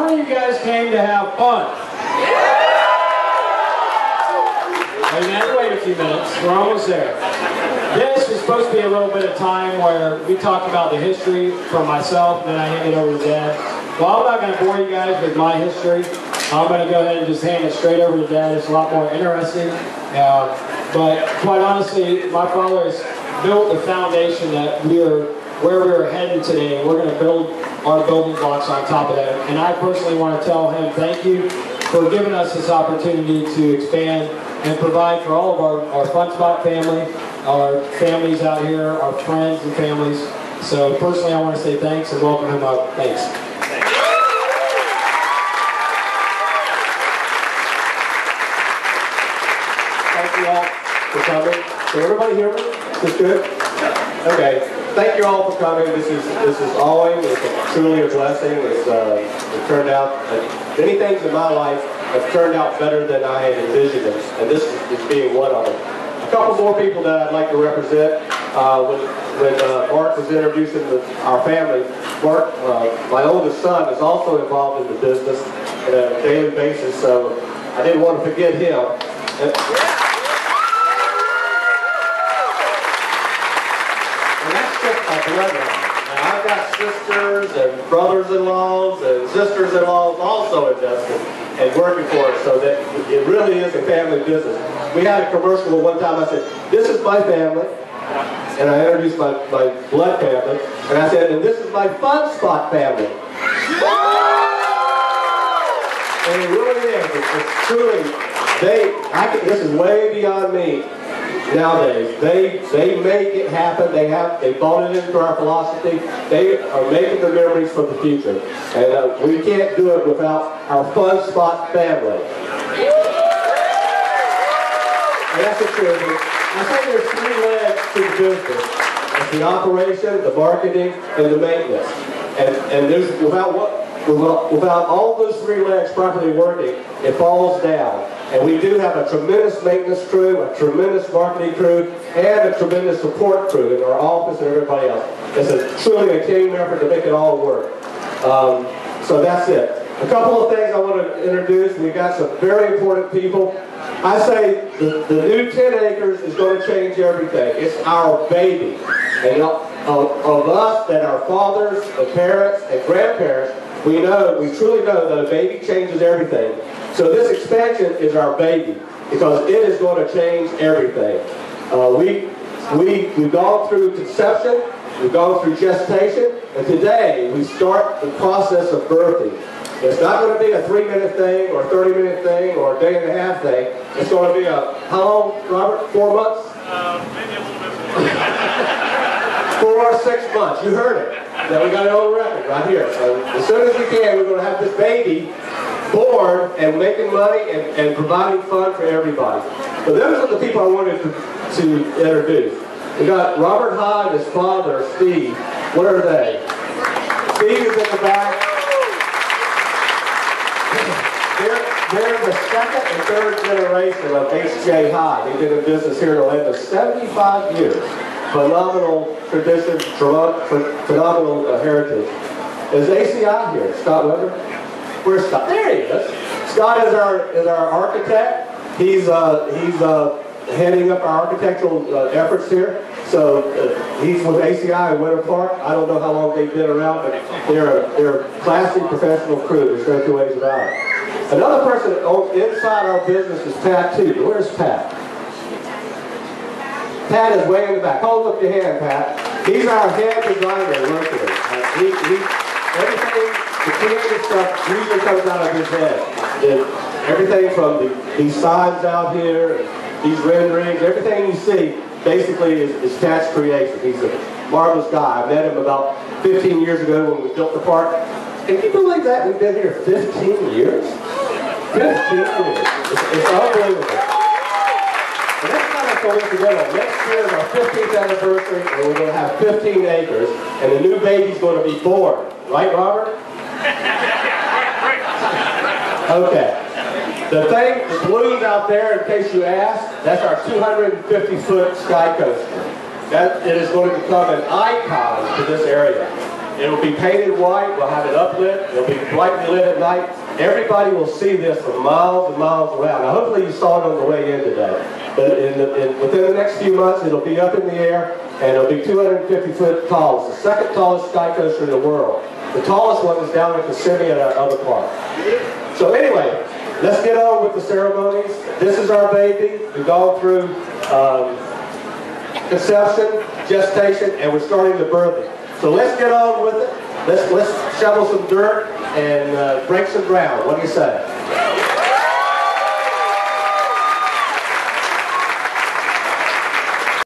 many of you guys came to have fun? Amen. Wait a few minutes. We're almost there. This is supposed to be a little bit of time where we talk about the history from myself, and then I hand it over to Dad. Well, I'm not going to bore you guys with my history. I'm going to go ahead and just hand it straight over to Dad. It's a lot more interesting. But quite honestly, my father has built the foundation that where we're heading today. We're going to build our building blocks on top of that. And I personally want to tell him thank you for giving us this opportunity to expand and provide for all of our Fun Spot family, our families out here, our friends and families. So personally, I want to say thanks and welcome him up. Thanks. Thank you all for coming. Can everybody hear me? Is this good? Okay. Thank you all for coming. This is always truly a blessing. It turned out many things in my life have turned out better than I had envisioned it, and this is being one of them. A couple more people that I'd like to represent. When Mark was introducing our family, Mark, my oldest son, is also involved in the business on a daily basis, so I didn't want to forget him. And that's just my bloodline. Now, I've got sisters and brothers-in-laws and sisters-in-laws also invested and working for us, so that it really is a family business. We had a commercial one time. I said, "This is my family," and I introduced my blood family, and I said, "And this is my Fun Spot family." And it really is. It's truly. This is way beyond me. Nowadays, they make it happen. They bought it into our philosophy. They are making the memories for the future, and we can't do it without our Fun Spot family. And that's the truth. I think there's three legs to the business: it's the operation, the marketing, and the maintenance. And there's without all those three legs properly working, it falls down. And we do have a tremendous maintenance crew, a tremendous marketing crew, and a tremendous support crew in our office and everybody else. It's truly a team effort to make it all work. So that's it. A couple of things I want to introduce. We've got some very important people. I say the new 10 acres is going to change everything. It's our baby. And of us, that our fathers, and parents, and grandparents, we truly know that a baby changes everything. So this expansion is our baby, because it is going to change everything. We've gone through conception, we've gone through gestation, and today we start the process of birthing. It's not going to be a 3-minute thing, or a 30-minute thing, or a day-and-a-half thing. It's going to be how long, Robert? 4 months? Maybe a little bit more. 4 or 6 months. You heard it. Now we got it on record right here. So as soon as we can, we're going to have this baby born and making money and providing fun for everybody. So those are the people I wanted to introduce. We got Robert High and his father, Steve. What are they? Steve is in the back. They're the second and third generation of H.J. High. They've been in business here in Orlando 75 years. Phenomenal tradition, phenomenal heritage. Is ACI here? Scott Weber? Where's Scott? There he is. Scott is our architect. He's heading up our architectural efforts here. So he's with ACI in Winter Park. I don't know how long they've been around, but they're a classy professional crew. There's no two ways about it. Another person inside our business is Pat Tootie. Where's Pat? Pat is way in the back. Hold up your hand, Pat. He's our head designer locally. Everything, the creative stuff usually comes out of his head. Everything from these signs out here, these renderings, everything you see basically is Pat's creation. He's a marvelous guy. I met him about 15 years ago when we built the park. Can you believe that? We've been here 15 years? 15 years. It's unbelievable. And that's kind of coincidental. Next year is our 15th anniversary, and we're going to have 15 acres, and the new baby's going to be born. Right, Robert? Okay. The balloons out there, in case you ask, that's our 250-foot sky coaster. It is going to become an icon to this area. It'll be painted white. We'll have it uplit. It'll be brightly lit at night. Everybody will see this from miles and miles around. Now, hopefully you saw it on the way in today. But within the next few months, it'll be up in the air, and it'll be 250 foot tall. It's the second tallest sky coaster in the world. The tallest one is down at Kissimmee at our other park. So anyway, let's get on with the ceremonies. This is our baby. We've gone through conception, gestation, and we're starting the birthing. So let's get on with it. Let's shovel some dirt and break some ground. What do you say?